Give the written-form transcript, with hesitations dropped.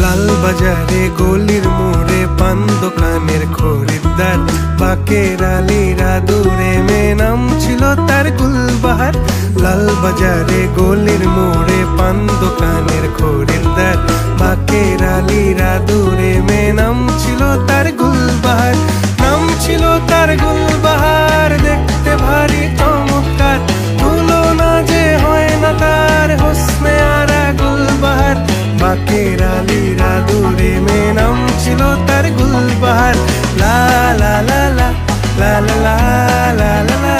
লাল বাজারে গলির মোড়ে পান দোকানের খরিদ্দার, বাকের আলীরা দূরে মেয়ে নাম ছিল তার গুলবাহার। লাল বাজারে গলির মোড়ে পান দোকানের খরিদ্দার, বাকের আলীরা দূরে মেয়ে নাম ছিল তার গুলবাহার। নাম ছিল তার গুলবাহার, দেখতে ভারী চমৎকার, তুলনা যে হয় না তার হোসনে আরা গুলবাহার। বাকের আলীরা দূরে মেয়ে নাম ছিল তার গুলবাহার। লা লা লা লা লা লা লা লা লা।